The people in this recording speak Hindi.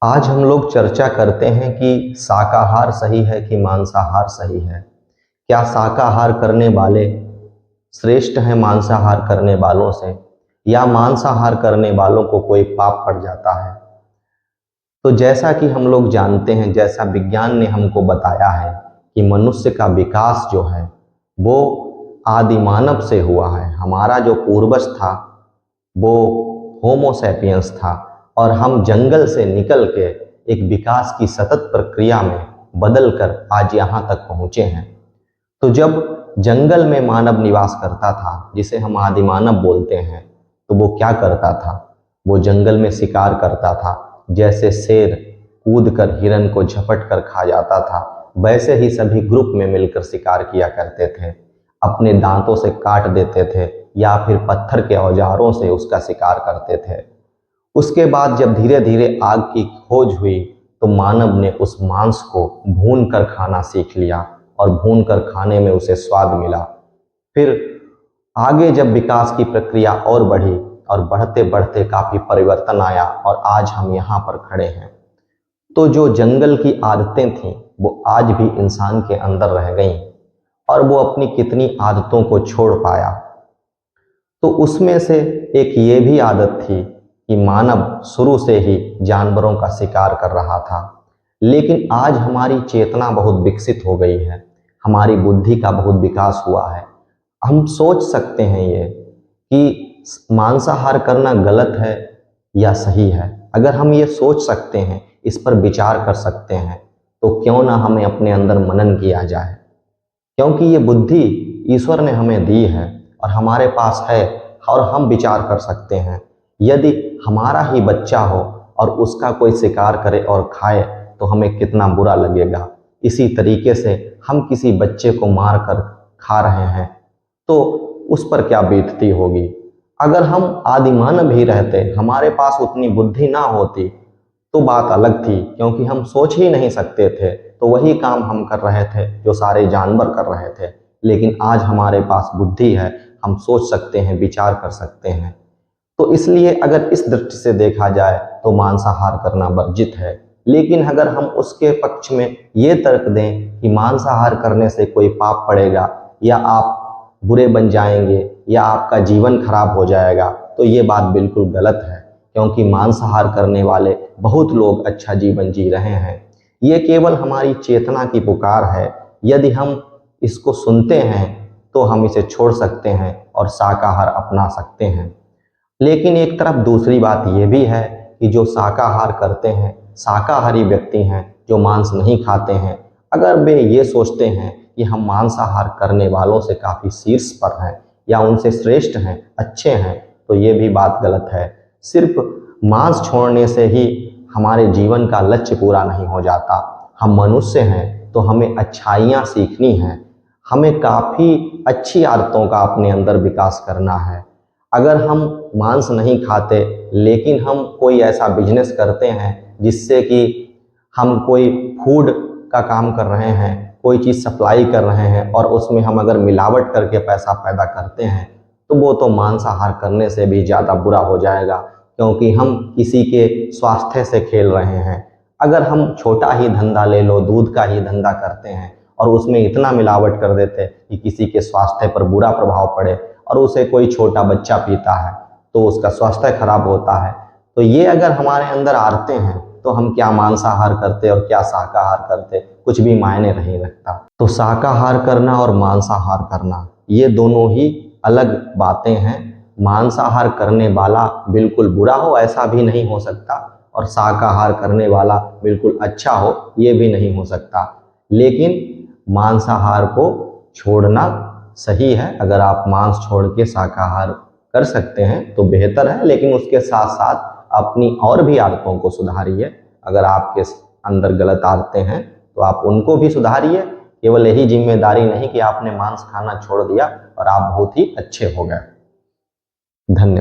आज हम लोग चर्चा करते हैं कि शाकाहार सही है कि मांसाहार सही है। क्या शाकाहार करने वाले श्रेष्ठ हैं मांसाहार करने वालों से, या मांसाहार करने वालों को कोई पाप पड़ जाता है? तो जैसा कि हम लोग जानते हैं, जैसा विज्ञान ने हमको बताया है कि मनुष्य का विकास जो है वो आदि मानव से हुआ है। हमारा जो पूर्वज था वो होमोसैपियंस था, और हम जंगल से निकल के एक विकास की सतत प्रक्रिया में बदल कर आज यहाँ तक पहुँचे हैं। तो जब जंगल में मानव निवास करता था, जिसे हम आदि मानव बोलते हैं, तो वो क्या करता था? वो जंगल में शिकार करता था। जैसे शेर कूद कर हिरन को झपट कर खा जाता था, वैसे ही सभी ग्रुप में मिलकर शिकार किया करते थे। अपने दांतों से काट देते थे या फिर पत्थर के औजारों से उसका शिकार करते थे। उसके बाद जब धीरे धीरे आग की खोज हुई, तो मानव ने उस मांस को भून कर खाना सीख लिया, और भून कर खाने में उसे स्वाद मिला। फिर आगे जब विकास की प्रक्रिया और बढ़ी, और बढ़ते बढ़ते काफी परिवर्तन आया, और आज हम यहाँ पर खड़े हैं। तो जो जंगल की आदतें थीं वो आज भी इंसान के अंदर रह गईं, और वो अपनी कितनी आदतों को छोड़ पाया। तो उसमें से एक ये भी आदत थी कि मानव शुरू से ही जानवरों का शिकार कर रहा था। लेकिन आज हमारी चेतना बहुत विकसित हो गई है, हमारी बुद्धि का बहुत विकास हुआ है। हम सोच सकते हैं ये कि मांसाहार करना गलत है या सही है। अगर हम ये सोच सकते हैं, इस पर विचार कर सकते हैं, तो क्यों ना हमें अपने अंदर मनन किया जाए। क्योंकि ये बुद्धि ईश्वर ने हमें दी है और हमारे पास है, और हम विचार कर सकते हैं। यदि हमारा ही बच्चा हो और उसका कोई शिकार करे और खाए, तो हमें कितना बुरा लगेगा। इसी तरीके से हम किसी बच्चे को मार कर खा रहे हैं, तो उस पर क्या बीतती होगी। अगर हम आदिमानव ही रहते, हमारे पास उतनी बुद्धि ना होती, तो बात अलग थी, क्योंकि हम सोच ही नहीं सकते थे। तो वही काम हम कर रहे थे जो सारे जानवर कर रहे थे। लेकिन आज हमारे पास बुद्धि है, हम सोच सकते हैं, विचार कर सकते हैं। तो इसलिए अगर इस दृष्टि से देखा जाए तो मांसाहार करना वर्जित है। लेकिन अगर हम उसके पक्ष में ये तर्क दें कि मांसाहार करने से कोई पाप पड़ेगा, या आप बुरे बन जाएंगे, या आपका जीवन खराब हो जाएगा, तो ये बात बिल्कुल गलत है। क्योंकि मांसाहार करने वाले बहुत लोग अच्छा जीवन जी रहे हैं। ये केवल हमारी चेतना की पुकार है। यदि हम इसको सुनते हैं तो हम इसे छोड़ सकते हैं और शाकाहार अपना सकते हैं। लेकिन एक तरफ दूसरी बात यह भी है कि जो शाकाहार करते हैं, शाकाहारी व्यक्ति हैं जो मांस नहीं खाते हैं, अगर वे ये सोचते हैं कि हम मांसाहार करने वालों से काफ़ी शीर्ष पर हैं या उनसे श्रेष्ठ हैं, अच्छे हैं, तो ये भी बात गलत है। सिर्फ मांस छोड़ने से ही हमारे जीवन का लक्ष्य पूरा नहीं हो जाता। हम मनुष्य हैं तो हमें अच्छाइयाँ सीखनी हैं, हमें काफ़ी अच्छी आदतों का अपने अंदर विकास करना है। अगर हम मांस नहीं खाते, लेकिन हम कोई ऐसा बिजनेस करते हैं जिससे कि हम कोई फूड का काम कर रहे हैं, कोई चीज़ सप्लाई कर रहे हैं, और उसमें हम अगर मिलावट करके पैसा पैदा करते हैं, तो वो तो मांसाहार करने से भी ज़्यादा बुरा हो जाएगा, क्योंकि हम किसी के स्वास्थ्य से खेल रहे हैं। अगर हम छोटा ही धंधा ले लो, दूध का ही धंधा करते हैं, और उसमें इतना मिलावट कर देते कि किसी के स्वास्थ्य पर बुरा प्रभाव पड़े, और उसे कोई छोटा बच्चा पीता है तो उसका स्वास्थ्य खराब होता है, तो ये अगर हमारे अंदर आते हैं, तो हम क्या मांसाहार करते और क्या शाकाहार करते, कुछ भी मायने नहीं रखता। तो शाकाहार करना और मांसाहार करना ये दोनों ही अलग बातें हैं। मांसाहार करने वाला बिल्कुल बुरा हो ऐसा भी नहीं हो सकता, और शाकाहार करने वाला बिल्कुल अच्छा हो ये भी नहीं हो सकता। लेकिन मांसाहार को छोड़ना सही है। अगर आप मांस छोड़ के शाकाहार कर सकते हैं तो बेहतर है, लेकिन उसके साथ साथ अपनी और भी आदतों को सुधारिए। अगर आपके अंदर गलत आदतें हैं तो आप उनको भी सुधारिए। केवल यही जिम्मेदारी नहीं कि आपने मांस खाना छोड़ दिया और आप बहुत ही अच्छे हो गए। धन्यवाद।